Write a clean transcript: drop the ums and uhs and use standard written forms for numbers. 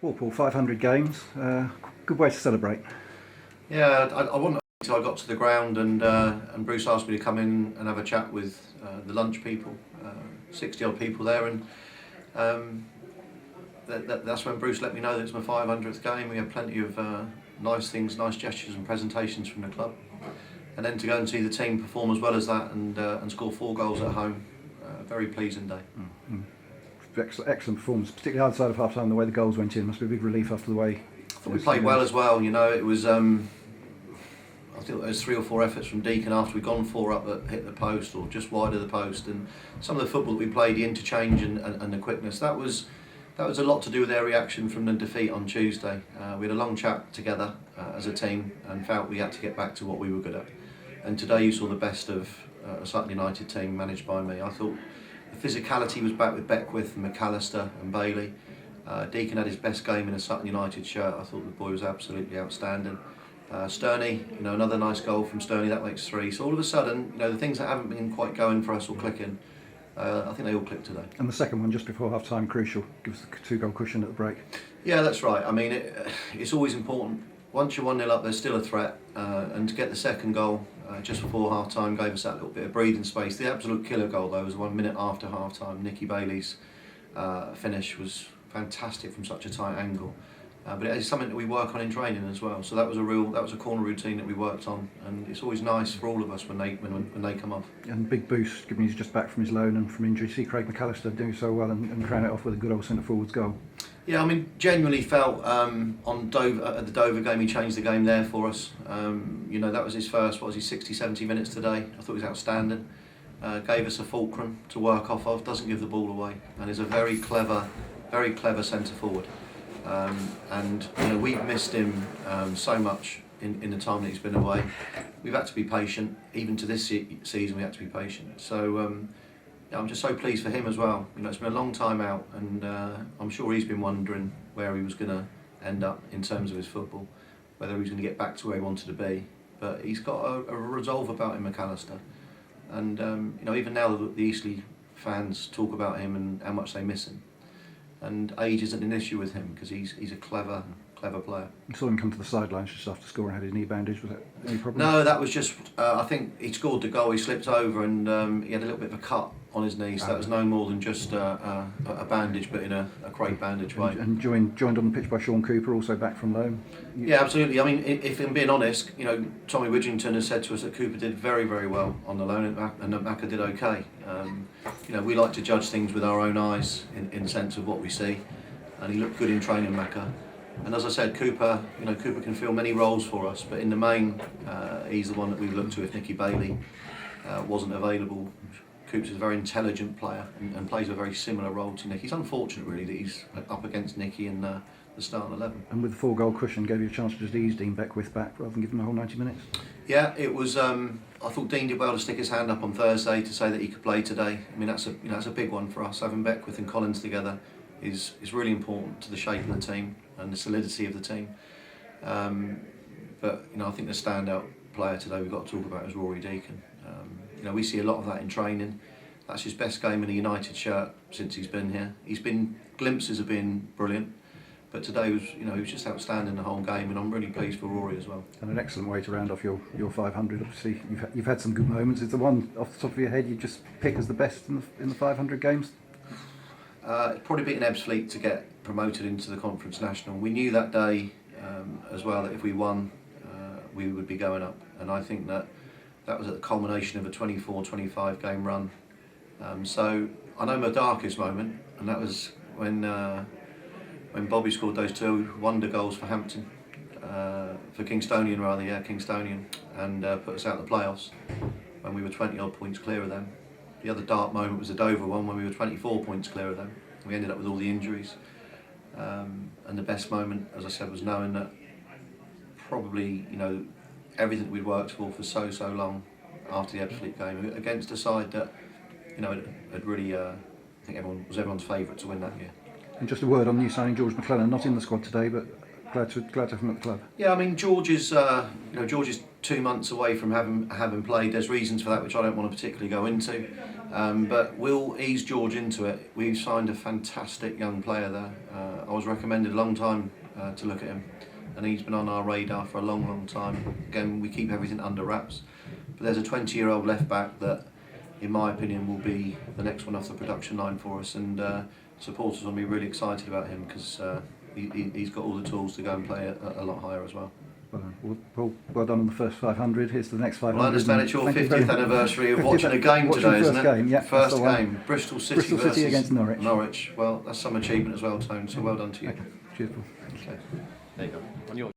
Paul, 500 games, good way to celebrate. Yeah, I wasn't until I got to the ground and Bruce asked me to come in and have a chat with the lunch people, 60 odd people there, and that's when Bruce let me know that it's my 500th game. We had plenty of nice things, nice gestures and presentations from the club, and then to go and see the team perform as well as that and score 4 goals at home, very pleasing day. Mm-hmm. Excellent performance, particularly outside of half time. The way the goals went in must be a big relief after the way. I thought we played well as well. You know, it was. I think there was 3 or 4 efforts from Deacon after we'd gone 4 up that hit the post or just wide of the post, and some of the football that we played, the interchange and the quickness, that was a lot to do with their reaction from the defeat on Tuesday. We had a long chat together as a team and felt we had to get back to what we were good at. And today you saw the best of a Sutton United team managed by me. I thought the physicality was back with Beckwith and McAllister and Bailey. Deacon had his best game in a Sutton United shirt. I thought the boy was absolutely outstanding. Sterney, another nice goal from Sterney, that makes 3. So all of a sudden, the things that haven't been quite going for us or clicking, I think they all clicked today. And the second one just before half time, crucial, gives the 2-goal cushion at the break. Yeah, that's right. I mean, it's always important. Once you're 1-0 up, there's still a threat, and to get the second goal just before half time gave us that little bit of breathing space. The absolute killer goal though was 1 minute after half time. Nicky Bailey's finish was fantastic from such a tight angle. But it is something that we work on in training as well. So that was a corner routine that we worked on, and it's always nice for all of us when they come off. And big boost, given he's just back from his loan and from injury. See Craig McAllister doing so well and crown it off with a good old centre forwards goal. Yeah, I mean, genuinely felt on Dover, at the Dover game, he changed the game there for us. That was his first, 60, 70 minutes today. I thought he was outstanding. Gave us a fulcrum to work off of, doesn't give the ball away, and is a very clever centre forward. We've missed him so much in the time that he's been away. We've had to be patient. Even to this season, we had to be patient. So I'm just so pleased for him as well. It's been a long time out, and I'm sure he's been wondering where he was going to end up in terms of his football, whether he was going to get back to where he wanted to be. But he's got a resolve about him, McAllister. And even now the Eastleigh fans talk about him and how much they miss him. And age isn't an issue with him because he's a clever player. You saw him come to the sidelines just after scoring, had his knee bandaged. Was that any problem? No, that was just, I think he scored the goal, he slipped over and he had a little bit of a cut on his knee, so that was no more than just a bandage, but in a great bandage way. And joined on the pitch by Sean Cooper, also back from loan. Yeah, absolutely. I mean, if I'm being honest, Tommy Widgington has said to us that Cooper did very, very well on the loan and that Macca did okay. We like to judge things with our own eyes in the sense of what we see, and he looked good in training, Macca. And as I said, Cooper can fill many roles for us, but in the main, he's the one that we look to if Nicky Bailey wasn't available. Cooper's a very intelligent player and plays a very similar role to Nicky. It's unfortunate, really, that he's up against Nicky in the starting 11. And with the 4-goal cushion, gave you a chance to just ease Dean Beckwith back rather than give him the whole 90 minutes? Yeah, it was. I thought Dean did well to stick his hand up on Thursday to say that he could play today. I mean, that's a big one for us. Having Beckwith and Collins together is really important to the shape of the team and the solidity of the team. But I think the standout player today we've got to talk about is Rory Deacon. We see a lot of that in training. That's his best game in a United shirt since he's been here. He's been glimpses of being brilliant, but today was he was just outstanding the whole game, and I'm really pleased for Rory as well. And an excellent way to round off your 500. Obviously, you've had some good moments. Is the one off the top of your head you just pick as the best in the 500 games? Probably beating Ebbsfleet to get promoted into the Conference National. We knew that day as well that if we won, we would be going up, and I think that was at the culmination of a 24-25 game run. So I know my darkest moment, and that was when Bobby scored those 2 wonder goals for Hampton, for Kingstonian rather, Kingstonian, and put us out of the playoffs when we were 20 odd points clear of them. The other dark moment was the Dover one when we were 24 points clear of them. We ended up with all the injuries. And the best moment, as I said, was knowing that probably, everything we'd worked for so long after the Ebbsfleet game against a side that, had really, I think was everyone's favourite to win that year. And just a word on new signing George McLennan, not in the squad today, but glad to have him at the club. Yeah, I mean George is 2 months away from having played. There's reasons for that which I don't want to particularly go into. But we'll ease George into it. We signed a fantastic young player there. I was recommended a long time to look at him, and he's been on our radar for a long time. Again, we keep everything under wraps. But there's a 20-year-old left back that, in my opinion, will be the next one off the production line for us, and supporters will be really excited about him because he's got all the tools to go and play a lot higher as well. Well done on the first 500. Here's the next 500. Well, I understand it's your 50th anniversary of watching a game today, isn't it? Game, yeah, first game, Bristol City versus against Norwich. Norwich. Well, that's some achievement as well, Tone. So well done to you. Okay. Cheers, Paul. Okay. There you go. On your